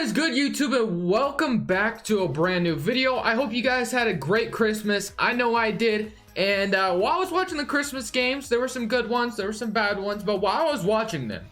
is good, YouTube, and welcome back to a brand new video. I hope you guys had a great Christmas. I know I did. And while I was watching the Christmas games, there were some good ones, there were some bad ones, but while I was watching them,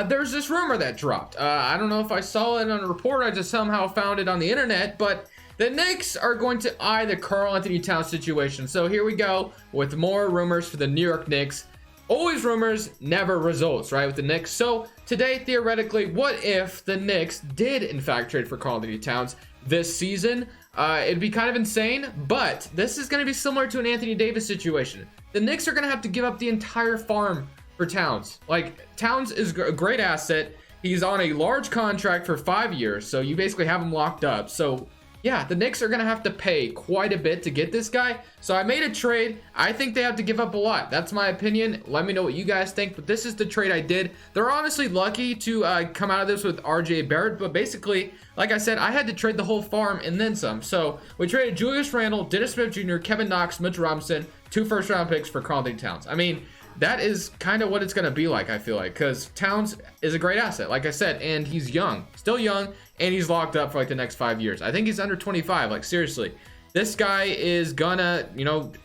there's this rumor that dropped. I don't know if I saw it on a report, I just somehow found it on the internet, but the Knicks are going to eye the Karl-Anthony Towns situation. So here we go with more rumors for the New York Knicks. Always rumors, never results, right, with the Knicks. So today, theoretically, what if the Knicks did in fact trade for Karl-Anthony Towns this season? It'd be kind of insane, but this is going to be similar to an Anthony Davis situation. The Knicks are going to have to give up the entire farm for Towns. Like, Towns is a great asset. He's on a large contract for 5 years, so you basically have him locked up. So yeah, the Knicks are going to have to pay quite a bit to get this guy. So I made a trade. I think they have to give up a lot. That's my opinion. Let me know what you guys think. But this is the trade I did. They're honestly lucky to come out of this with RJ Barrett. But basically, like I said, I had to trade the whole farm and then some. So we traded Julius Randle, Dennis Smith Jr., Kevin Knox, Mitch Robinson, 2 first-round picks for Karl-Anthony Towns. I mean, that is kind of what it's going to be like, I feel like, because Towns is a great asset, like I said, and he's young, still young, and he's locked up for like the next 5 years. I think he's under 25, like seriously. This guy is gonna,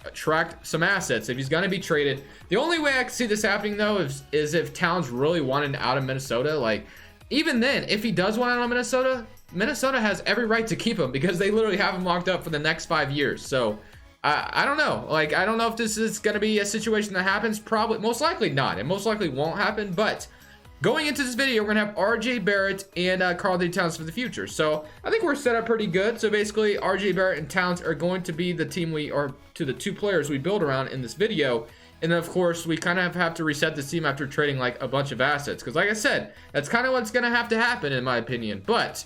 attract some assets if he's gonna be traded. The only way I can see this happening, though, is if Towns really wanted out of Minnesota. Like, even then, if he does want out of Minnesota, Minnesota has every right to keep him because they literally have him locked up for the next 5 years. So I don't know. Like, I don't know if this is going to be a situation that happens. Probably, most likely not. It most likely won't happen. But going into this video, we're going to have RJ Barrett and Karl-Anthony Towns for the future. So I think we're set up pretty good. So basically, RJ Barrett and Towns are going to be the team the 2 players we build around in this video. And then, of course, we kind of have to reset the team after trading like a bunch of assets. Because like I said, that's kind of what's going to have to happen in my opinion. But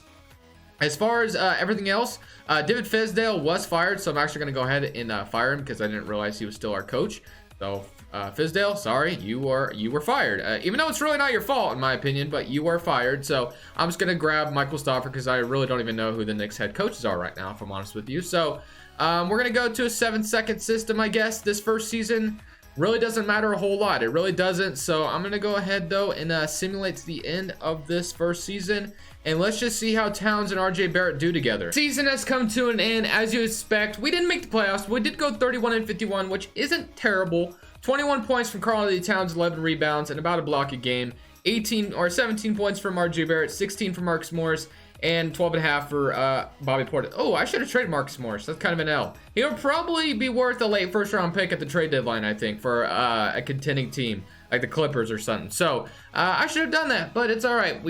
as far as everything else, David Fizdale was fired, so I'm actually going to go ahead and fire him because I didn't realize he was still our coach. So, Fizdale, sorry, you were fired. Even though it's really not your fault, in my opinion, but you were fired. So, I'm just going to grab Michael Stauffer because I really don't even know who the Knicks head coaches are right now, if I'm honest with you. So, we're going to go to a 7-second system, I guess, this first season. Really doesn't matter a whole lot. It really doesn't. So I'm going to go ahead, though, and simulate the end of this first season. And let's just see how Towns and RJ Barrett do together. Season has come to an end, as you expect. We didn't make the playoffs. We did go 31-51, which isn't terrible. 21 points from Karl-Anthony Towns, 11 rebounds, and about a block a game. 17 points from RJ Barrett, 16 from Marcus Morris, and 12.5 for Bobby Portis. Oh, I should have traded Marcus Morris. That's kind of an L. He'll probably be worth a late first-round pick at the trade deadline, I think, for a contending team like the Clippers or something. So I should have done that, but it's all right.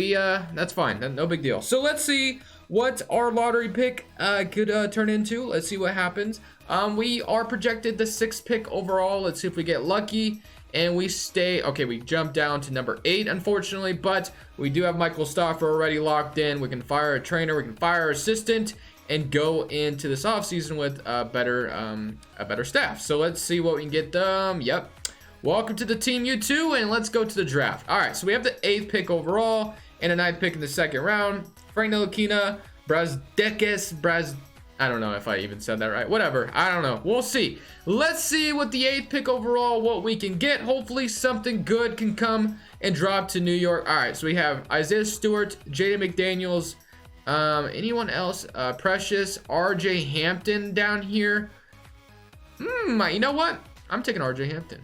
That's fine. No big deal. So let's see what our lottery pick could turn into. Let's see what happens. We are projected the 6th pick overall. Let's see if we get lucky. And we stay, okay, we jump down to number 8, unfortunately, but we do have Michael Stauffer already locked in. We can fire a trainer, we can fire our assistant, and go into this offseason with a better staff. So let's see what we can get them. Yep. Welcome to the team, you two, and let's go to the draft. All right, so we have the 8th pick overall and a 9th pick in the 2nd round. Frank Ntilikina, I don't know if I even said that right. Whatever. I don't know. We'll see. Let's see what the 8th pick overall, what we can get. Hopefully something good can come and drop to New York. All right, so we have Isaiah Stewart, Jaden McDaniels, anyone else? Precious, RJ Hampton down here. You know what? I'm taking RJ Hampton.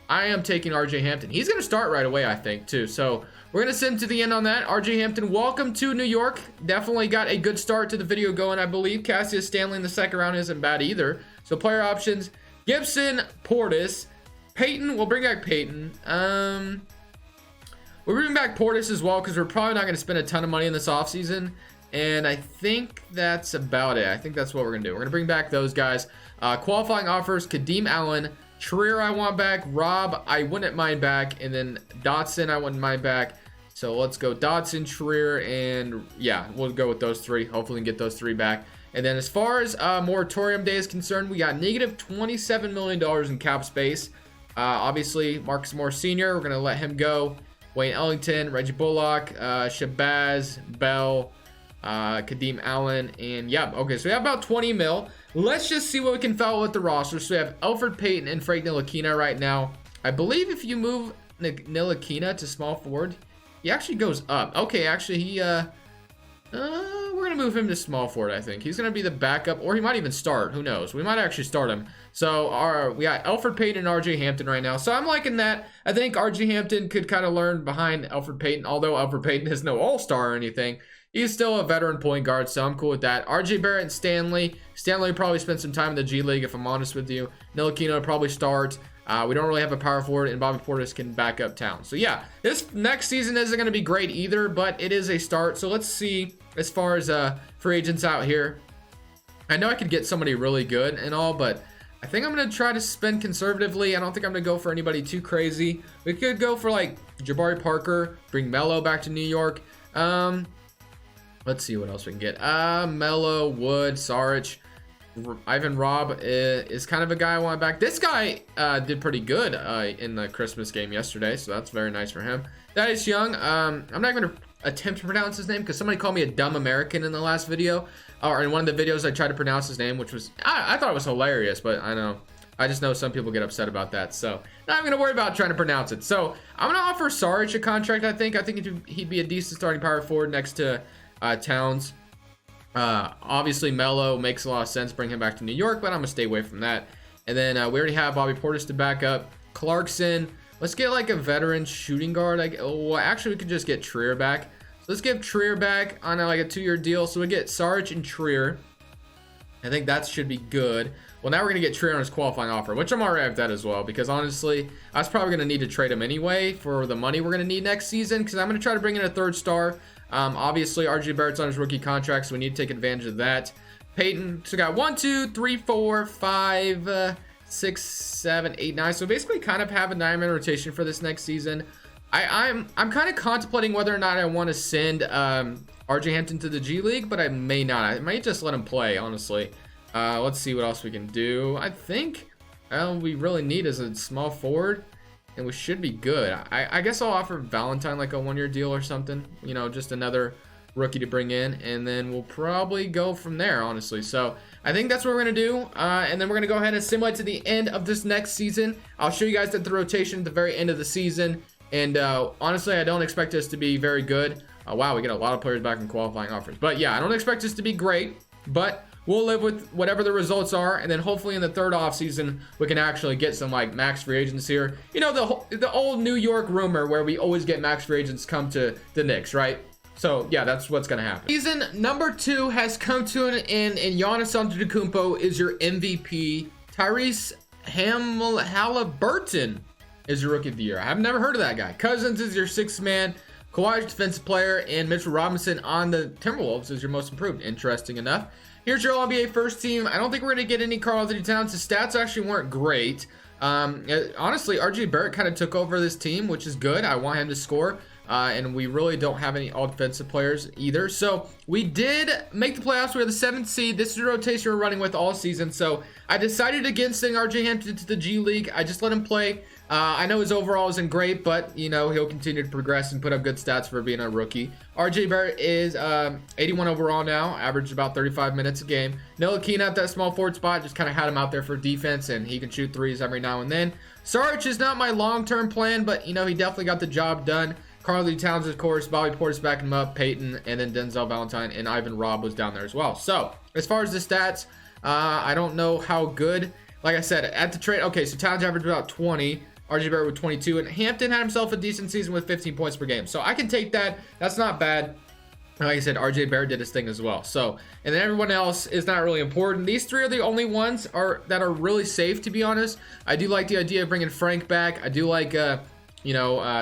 I am taking RJ Hampton. He's going to start right away, I think, too. So we're going to send to the end on that. RJ Hampton, welcome to New York. Definitely got a good start to the video going, I believe. Cassius Stanley in the 2nd round isn't bad either. So player options, Gibson, Portis, Peyton. We'll bring back Peyton. We'll bring back Portis as well because we're probably not going to spend a ton of money in this offseason. And I think that's about it. I think that's what we're going to do. We're going to bring back those guys. Qualifying offers, Kadeem Allen, Trier I want back, Rob I wouldn't mind back, and then Dotson I wouldn't mind back. So let's go Dotson, Trier, and yeah, we'll go with those 3. Hopefully we can get those 3 back. And then as far as moratorium day is concerned, we got negative $27 million in cap space. Obviously, Marcus Morris Sr., we're going to let him go. Wayne Ellington, Reggie Bullock, Shabazz, Bell, Kadeem Allen, and yeah, okay, so we have about 20 mil. Let's just see what we can follow with the roster. So we have Elfrid Payton and Frank Ntilikina right now. I believe if you move Ntilikina to small forward, he actually goes up. Okay, actually, We're gonna move him to small forward. I think he's gonna be the backup, or he might even start. Who knows? We might actually start him. So we got Elfrid Payton and RJ Hampton right now. So I'm liking that. I think RJ Hampton could kind of learn behind Elfrid Payton, although Elfrid Payton is no all-star or anything. He's still a veteran point guard, so I'm cool with that. RJ Barrett and Stanley. Stanley probably spent some time in the G League, if I'm honest with you. Ntilikina will probably start. We don't really have a power forward, and Bobby Portis can back up Towns. So yeah, this next season isn't going to be great either, but it is a start. So let's see as far as free agents out here. I know I could get somebody really good and all, but I think I'm going to try to spend conservatively. I don't think I'm going to go for anybody too crazy. We could go for like Jabari Parker, bring Melo back to New York. Let's see what else we can get. Melo, Wood, Saric. Ivan Robb is kind of a guy I want back. This guy did pretty good in the Christmas game yesterday, so that's very nice for him. Thaddeus Young, I'm not going to attempt to pronounce his name because somebody called me a dumb American in the last video, or in one of the videos I tried to pronounce his name, which was, I thought it was hilarious, but I just know some people get upset about that, so not going to worry about trying to pronounce it. So I'm going to offer Saric a contract. I think he'd be a decent starting power forward next to Towns. Obviously Melo makes a lot of sense, bring him back to New York, but I'm gonna stay away from that. And then we already have Bobby Portis to back up. Clarkson, let's get like a veteran shooting guard. Well, actually we could just get Trier back. So let's give Trier back on like a 2-year deal. So we get Saric and Trier. I think that should be good. Well, now we're gonna get Trier on his qualifying offer, which I'm already at that as well, because honestly I was probably gonna need to trade him anyway for the money we're gonna need next season, because I'm gonna try to bring in a 3rd star. Obviously RJ Barrett's on his rookie contract, so we need to take advantage of that. Peyton, so got 1, 2, 3, 4, 5, 6, 7, 8, 9. So basically kind of have a 9-man rotation for this next season. I'm kind of contemplating whether or not I want to send RJ Hampton to the G League, but I may not. I might just let him play, honestly. Let's see what else we can do. I think all we really need is a small forward, and we should be good. I guess I'll offer Valentine like a 1-year deal or something, you know, just another rookie to bring in, and then we'll probably go from there, honestly. So I think that's what we're gonna do, and then we're gonna go ahead and simulate to the end of this next season. I'll show you guys the rotation at the very end of the season, and honestly I don't expect us to be very good. Wow, we get a lot of players back in qualifying offers, but yeah, I don't expect us to be great, but we'll live with whatever the results are, and then hopefully in the 3rd offseason we can actually get some like max free agents here. You know, the old New York rumor where we always get max free agents come to the Knicks, right? So yeah, that's what's gonna happen. Season number 2 has come to an end, and Giannis Antetokounmpo is your MVP. Tyrese Halliburton is your rookie of the year. I've never heard of that guy. Cousins is your 6th man. Kawhi's defensive player, and Mitchell Robinson on the Timberwolves is your most improved. Interesting enough. Here's your All-NBA first team. I don't think we're going to get any Karl-Anthony Towns. His stats actually weren't great. Honestly, RJ Barrett kind of took over this team, which is good. I want him to score. And we really don't have any all-defensive players either. So we did make the playoffs. We were the 7th seed. This is the rotation we're running with all season. So I decided against sending RJ Hampton to the G League. I just let him play. I know his overall isn't great, but you know, he'll continue to progress and put up good stats for being a rookie. RJ Barrett is 81 overall now, averaged about 35 minutes a game. Ntilikina at that small forward spot, just kind of had him out there for defense, and he can shoot threes every now and then. Saric is not my long-term plan, but you know, he definitely got the job done. Karl-Anthony Towns, of course, Bobby Portis backing him up, Peyton, and then Denzel Valentine, and Ivan Robb was down there as well. So as far as the stats, I don't know how good. Like I said, at the trade, okay, so Towns averaged about 20. RJ Barrett with 22, and Hampton had himself a decent season with 15 points per game. So I can take that. That's not bad. Like I said, RJ Barrett did his thing as well. So, and then everyone else is not really important. These 3 are the only ones that are really safe, to be honest. I do like the idea of bringing Frank back. I do like,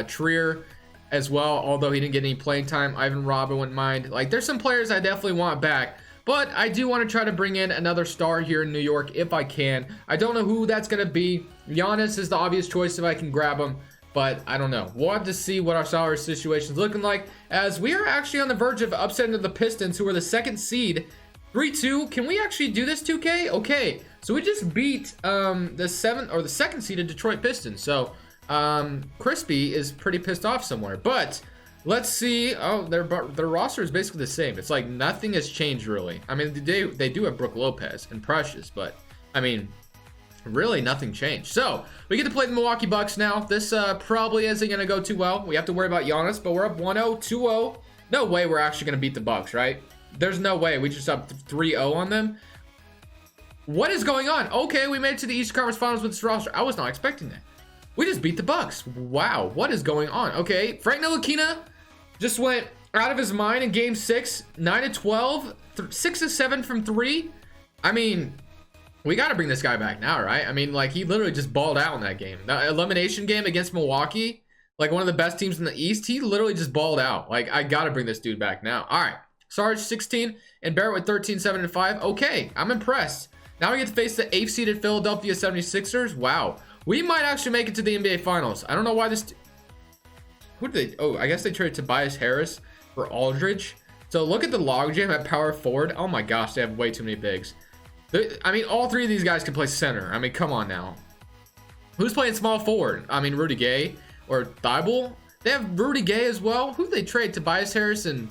Trier as well, although he didn't get any playing time. Ivan Robb, I wouldn't mind. Like, there's some players I definitely want back. But I do want to try to bring in another star here in New York if I can. I don't know who that's going to be. Giannis is the obvious choice if I can grab him. But I don't know. We'll have to see what our salary situation is looking like, as we are actually on the verge of upsetting the Pistons, who are the 2nd seed. 3-2. Can we actually do this, 2K? Okay. So we just beat the 2nd seeded Detroit Pistons. So Crispy is pretty pissed off somewhere. But let's see. Oh, their roster is basically the same. It's like nothing has changed really. I mean, they do have Brook Lopez and Precious, but I mean, really nothing changed. So we get to play the Milwaukee Bucks now. This probably isn't going to go too well. We have to worry about Giannis, but we're up 1-0, 2-0. No way we're actually going to beat the Bucks, right? There's no way. We just up 3-0 on them. What is going on? Okay, we made it to the Eastern Conference Finals with this roster. I was not expecting that. We just beat the Bucks. Wow, what is going on? Okay, Frank Ntilikina just went out of his mind in Game 6. 9-12, 6-7 from 3. I mean, we got to bring this guy back now, right? I mean, like, he literally just balled out in that game. The elimination game against Milwaukee, like one of the best teams in the East, he literally just balled out. Like, I got to bring this dude back now. All right, Sarge 16 and Barrett with 13, 7, and 5. Okay, I'm impressed. Now we get to face the 8th seeded Philadelphia 76ers. Wow. We might actually make it to the NBA Finals. I don't know why this... Who did they... Oh, I guess they traded Tobias Harris for Aldridge. So look at the logjam at power forward. Oh my gosh, they have way too many bigs. I mean, all three of these guys can play center. I mean, come on now. Who's playing small forward? I mean, Rudy Gay or Thibault. They have Rudy Gay as well. Who did they trade? Tobias Harris and...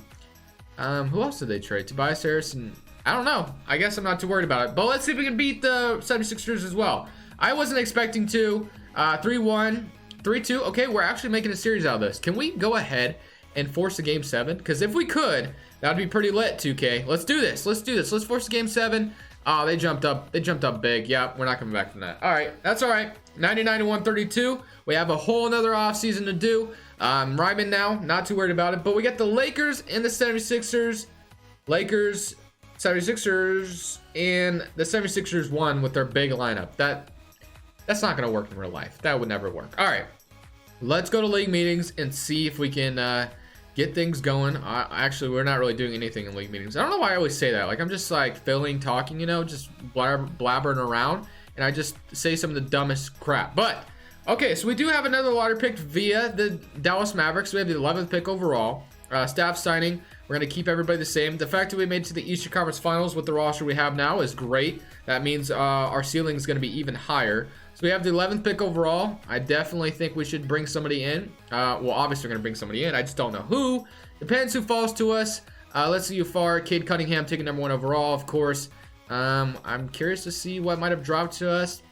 who else did they trade? Tobias Harris and... I don't know. I guess I'm not too worried about it. But let's see if we can beat the 76ers as well. I wasn't expecting to. 3-1, 3-2. Okay, we're actually making a series out of this. Can we go ahead and force a Game 7? Because if we could, that would be pretty lit, 2K. Let's do this. Let's do this. Let's force a Game 7. Oh, they jumped up. They jumped up big. Yeah, we're not coming back from that. All right, that's all right. 99-132. We have a whole another offseason to do. Ryman now, not too worried about it. But we got the Lakers and the 76ers. Lakers, 76ers, and the 76ers won with their big lineup. That's not going to work in real life. That would never work. All right, let's go to league meetings and see if we can get things going. Actually, we're not really doing anything in league meetings. I don't know why I always say that. Like, I'm just like filling, talking, you know, just blabbering around, and I just say some of the dumbest crap. But okay, so we do have another lottery pick via the Dallas Mavericks. We have the 11th pick overall. Staff signing. We're going to keep everybody the same. The fact that we made it to the Eastern Conference Finals with the roster we have now is great. That means our ceiling is going to be even higher. So we have the 11th pick overall. I definitely think we should bring somebody in. Well, obviously we're going to bring somebody in. I just don't know who. Depends who falls to us. Let's see who far. Cade Cunningham taking number 1 overall, of course. I'm curious to see what might have dropped to us.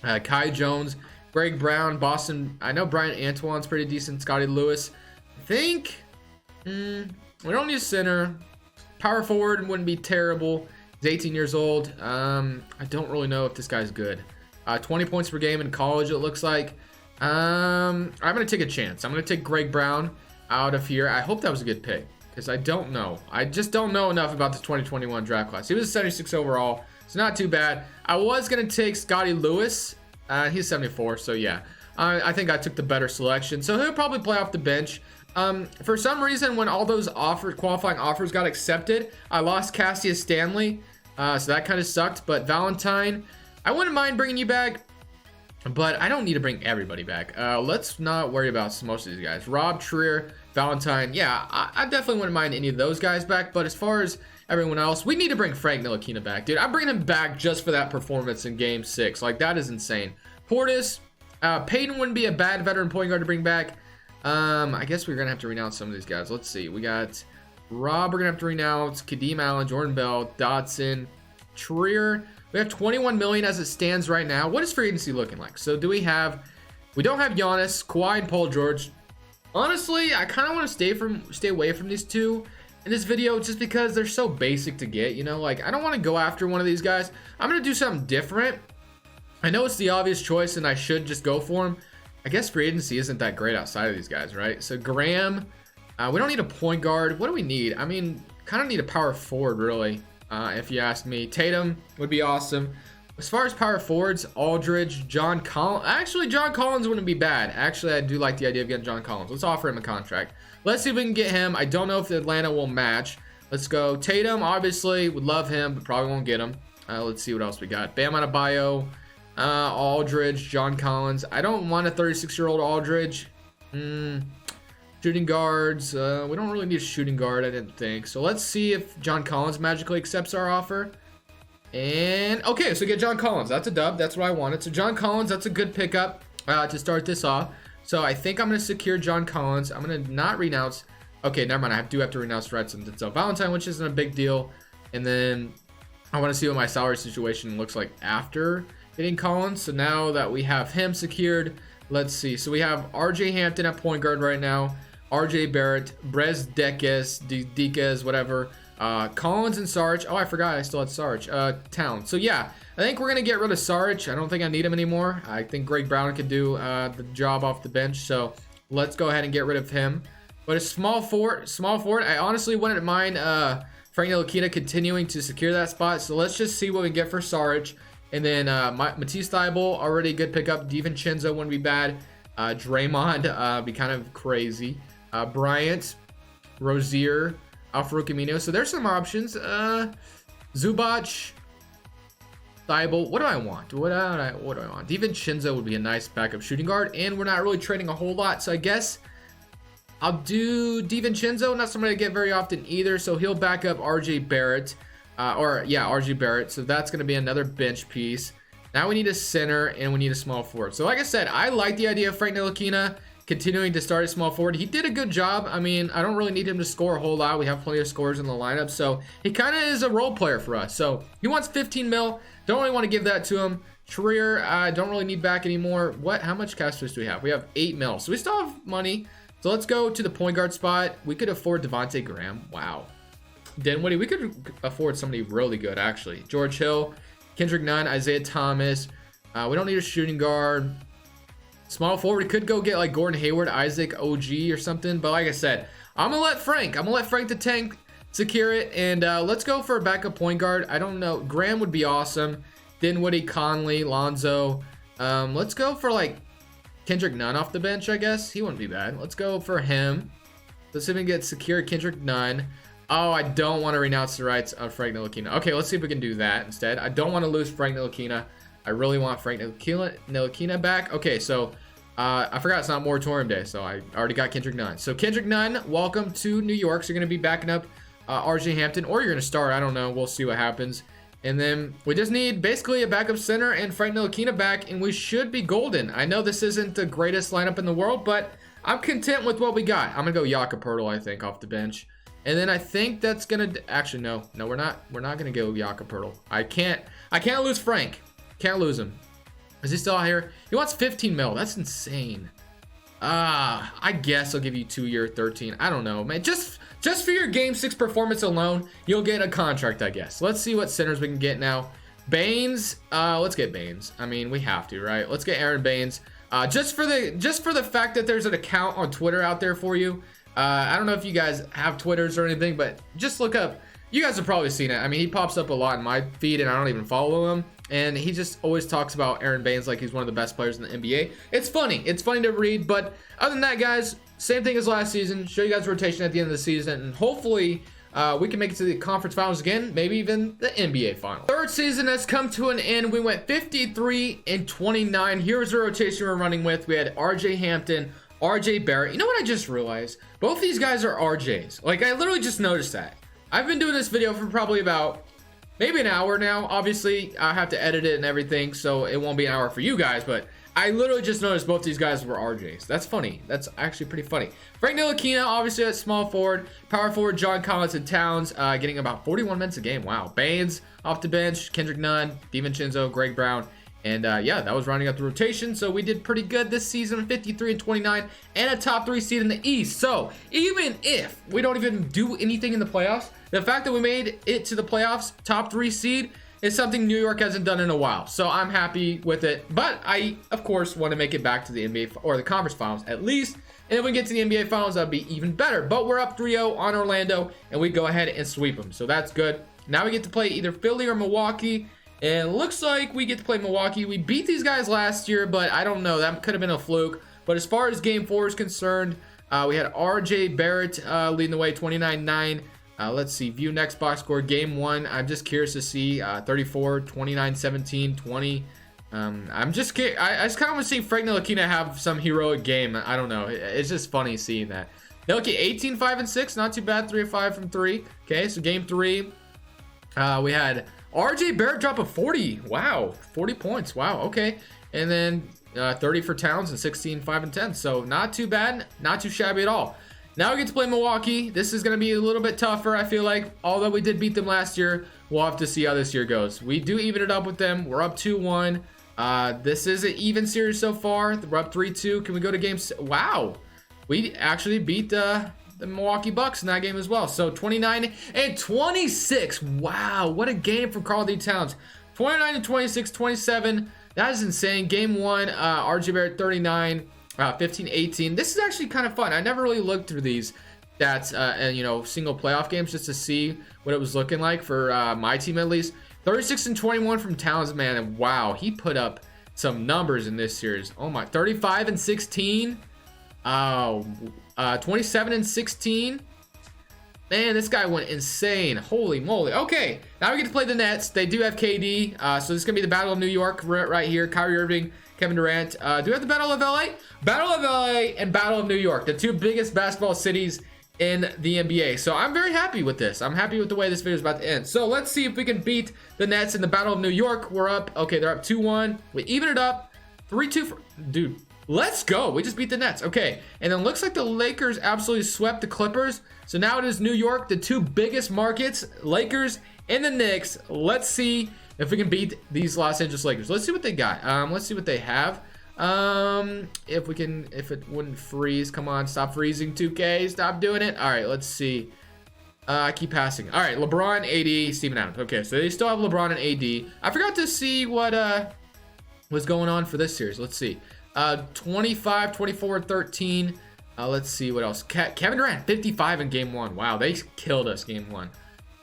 Kai Jones, Greg Brown, Boston. I know Brian Antoine's pretty decent. Scotty Lewis. I think... we don't need a center. Power forward wouldn't be terrible. He's 18 years old. I don't really know if this guy's good. 20 points per game in college, it looks like. I'm going to take a chance. I'm going to take Greg Brown out of here. I hope that was a good pick because I don't know. I just don't know enough about the 2021 draft class. He was a 76 overall, so not too bad. I was going to take Scotty Lewis. He's 74, so yeah. I think I took the better selection. So he'll probably play off the bench. For some reason, when all those qualifying offers got accepted, I lost Cassius Stanley, so that kind of sucked. But Valentine, I wouldn't mind bringing you back, but I don't need to bring everybody back. Let's not worry about most of these guys. Rob Trier, Valentine, yeah, I definitely wouldn't mind any of those guys back. But as far as everyone else, we need to bring Frank Ntilikina back, dude. I'm bringing him back just for that performance in Game 6. Like, that is insane. Portis, Peyton wouldn't be a bad veteran point guard to bring back. I guess we're gonna have to renounce some of these guys. Let's see. We got Rob. We're gonna have to renounce Kadeem Allen, Jordan Bell, Dotson, Trier. We have 21 million as it stands right now. What is free agency looking like? So do we have? We don't have Giannis, Kawhi, and Paul George. Honestly, I kind of want to stay away from these two in this video just because they're so basic to get. You know, like I don't want to go after one of these guys. I'm gonna do something different. I know it's the obvious choice, and I should just go for him. I guess free agency isn't that great outside of these guys, right? So Graham, we don't need a point guard. What do we need? I mean, kind of need a power forward, really, if you ask me. Tatum would be awesome. As far as power forwards, Aldridge, John Collins. Actually, John Collins wouldn't be bad. Actually, I do like the idea of getting John Collins. Let's offer him a contract. Let's see if we can get him. I don't know if Atlanta will match. Let's go. Tatum, obviously, would love him, but probably won't get him. Let's see what else we got. Bam Adebayo. Aldridge, John Collins. I don't want a 36-year-old Aldridge. Shooting guards. We don't really need a shooting guard, I didn't think. So let's see if John Collins magically accepts our offer. And okay, so get John Collins. That's a dub. That's what I wanted. So John Collins, that's a good pickup to start this off. So I think I'm going to secure John Collins. I'm going to not renounce. Okay, never mind. I do have to renounce Redson. So Valentine, which isn't a big deal. And then I want to see what my salary situation looks like after getting Collins. So now that we have him secured, let's see. So we have RJ Hampton at point guard right now. RJ Barrett, Brez Deques, whatever. Collins and Sarge. Oh, I forgot I still had Sarge. Towns. So yeah, I think we're gonna get rid of Sarge. I don't think I need him anymore. I think Greg Brown could do the job off the bench. So let's go ahead and get rid of him. But a small forward. I honestly wouldn't mind Frank Ntilikina continuing to secure that spot. So let's just see what we get for Sarge. And then Matisse Thybulle, already a good pickup. DiVincenzo wouldn't be bad. Draymond, be kind of crazy. Bryant, Rozier, Al-Farouq Amino. So there's some options. Zubac, Thybulle. What do I want? What do I want? DiVincenzo would be a nice backup shooting guard, and we're not really trading a whole lot. So I guess I'll do DiVincenzo. Not somebody I get very often either. So he'll back up RJ Barrett. RJ Barrett. So that's going to be another bench piece. Now we need a center and we need a small forward. So like I said, I like the idea of Frank Ntilikina continuing to start a small forward. He did a good job. I mean, I don't really need him to score a whole lot. We have plenty of scorers in the lineup. So he kind of is a role player for us. So he wants 15 mil. Don't really want to give that to him. Trier, I don't really need back anymore. How much cash space do we have? We have 8 mil. So we still have money. So let's go to the point guard spot. We could afford Devontae Graham. Wow. Dinwiddie, we could afford somebody really good, actually. George Hill, Kendrick Nunn, Isaiah Thomas. We don't need a shooting guard. Small forward, we could go get like Gordon Hayward, Isaac, OG or something. But like I said, I'm going to let Frank the Tank secure it. And let's go for a backup point guard. I don't know. Graham would be awesome. Dinwiddie, Conley, Lonzo. Let's go for like Kendrick Nunn off the bench, I guess. He wouldn't be bad. Let's go for him. Let's see if we can get secure Kendrick Nunn. Oh, I don't want to renounce the rights of Frank Ntilikina. Okay, let's see if we can do that instead. I don't want to lose Frank Ntilikina. I really want Frank Ntilikina back. Okay, so I forgot it's not moratorium day, so I already got Kendrick Nunn. So Kendrick Nunn, welcome to New York. So you're going to be backing up RJ Hampton, or you're going to start. I don't know. We'll see what happens. And then we just need basically a backup center and Frank Ntilikina back, and we should be golden. I know this isn't the greatest lineup in the world, but I'm content with what we got. I'm going to go Jakob Poeltl, I think, off the bench. And then I think that's gonna actually no, we're not gonna go Jakob Poeltl. I can't lose Frank. Can't lose him. Is he still out here? He wants 15 mil. That's insane. I guess I'll give you 2-year 13. I don't know, man. Just for your game 6 performance alone, you'll get a contract, I guess. Let's see what centers we can get now. Baynes, let's get Baynes. I mean, we have to, right? Let's get Aron Baynes. Just for the fact that there's an account on Twitter out there for you. I don't know if you guys have Twitters or anything, but just look up. You guys have probably seen it. I mean, he pops up a lot in my feed, and I don't even follow him. And he just always talks about Aron Baynes like he's one of the best players in the NBA. It's funny. It's funny to read. But other than that, guys, same thing as last season. Show you guys rotation at the end of the season. And hopefully we can make it to the conference finals again. Maybe even the NBA finals. Third season has come to an end. We went 53-29. Here's the rotation we're running with. We had RJ Hampton, RJ Barrett. You know what I just realized? Both these guys are RJs. Like, I literally just noticed that. I've been doing this video for probably about maybe an hour now. Obviously, I have to edit it and everything, so it won't be an hour for you guys, but I literally just noticed both these guys were RJs. That's funny. That's actually pretty funny. Frank Ntilikina, obviously at small forward. Power forward, John Collins and Towns, getting about 41 minutes a game. Wow. Baynes off the bench, Kendrick Nunn, DiVincenzo, Greg Brown. And yeah, that was rounding up the rotation. So we did pretty good this season, 53-29, and a top 3 seed in the East. So even if we don't even do anything in the playoffs, the fact that we made it to the playoffs, top 3 seed, is something New York hasn't done in a while. So I'm happy with it. But I, of course, want to make it back to the NBA or the conference finals at least. And if we get to the NBA finals, that'd be even better. But we're up 3-0 on Orlando, and we go ahead and sweep them. So that's good. Now we get to play either Philly or Milwaukee. And it looks like we get to play Milwaukee. We beat these guys last year, but I don't know. That could have been a fluke. But as far as game 4 is concerned, we had RJ Barrett leading the way, 29-9. Let's see. View next box score. Game 1. I'm just curious to see 34, 29, 17, 20. I'm just curious. I just kind of want to see Frank Ntilikina have some heroic game. I don't know. It's just funny seeing that. Ntilikina 18, 5, and 6. Not too bad. 3 of 5 from 3. Okay, so game 3. We had RJ Barrett drop a 40. Wow. 40 points. Wow. Okay. And then 30 for Towns and 16, 5, and 10. So not too bad. Not too shabby at all. Now we get to play Milwaukee. This is going to be a little bit tougher, I feel like. Although we did beat them last year, we'll have to see how this year goes. We do even it up with them. We're up 2-1. This is an even series so far. We're up 3-2. Can we go to game? Wow. we actually beat the Milwaukee Bucks in that game as well. So 29 and 26. Wow, what a game from Karl-Anthony Towns. 29 and 26, 27. That is insane. Game 1, RJ Barrett 39, 15, 18. This is actually kind of fun. I never really looked through these stats and, you know, single playoff games just to see what it was looking like for my team at least. 36 and 21 from Towns, man. And wow, he put up some numbers in this series. Oh my, 35 and 16. 27 and 16. Man, this guy went insane. Holy moly. Okay, now we get to play the Nets. They do have KD. So this is going to be the Battle of New York right here. Kyrie Irving, Kevin Durant. Do we have the Battle of LA? Battle of LA and Battle of New York. The two biggest basketball cities in the NBA. So I'm very happy with this. I'm happy with the way this video is about to end. So let's see if we can beat the Nets in the Battle of New York. We're up. Okay, they're up 2-1. We even it up. 3-2 for... Dude, let's go. We just beat the Nets. Okay, and then looks like the Lakers absolutely swept the Clippers. So now it is New York, the two biggest markets, Lakers and the Knicks. Let's see if we can beat these Los Angeles Lakers. Let's see what they got. Let's see what they have. If it wouldn't freeze. Come on, stop freezing, 2K. Stop doing it. All right, let's see. I keep passing. All right, LeBron, AD, Steven Adams. Okay, so they still have LeBron and AD. I forgot to see what was going on for this series. Let's see. 25, 24, 13. Let's see what else. Kevin Durant, 55 in game 1. Wow, they killed us game 1.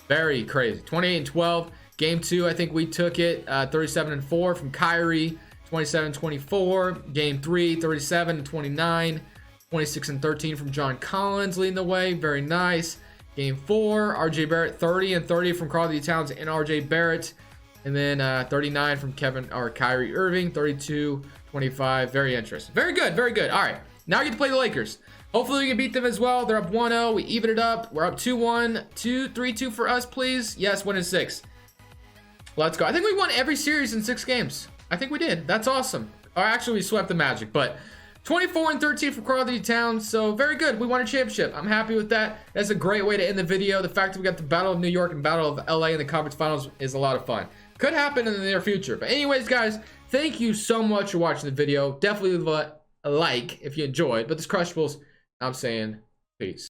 Very crazy. 28 and 12. Game 2, I think we took it. 37 and 4 from Kyrie. 27 and 24. Game 3, 37 and 29. 26 and 13 from John Collins leading the way. Very nice. Game 4, RJ Barrett, 30 and 30 from Karl-Anthony Towns and RJ Barrett. And then 39 from Kyrie Irving. 32, 25. Very interesting. Very good. Very good. All right. Now we get to play the Lakers. Hopefully we can beat them as well. They're up 1-0. We even it up. We're up 2-1. 3-2 for us, please. Yes, 1-6. Let's go. I think we won every series in 6 games. I think we did. That's awesome. Or actually, we swept the Magic. But 24 and 13 for Karl-Anthony Towns. So very good. We won a championship. I'm happy with that. That's a great way to end the video. The fact that we got the Battle of New York and Battle of LA in the conference finals is a lot of fun. Could happen in the near future. But anyways, guys, thank you so much for watching the video. Definitely leave a like if you enjoyed. But this Crushables, I'm saying peace.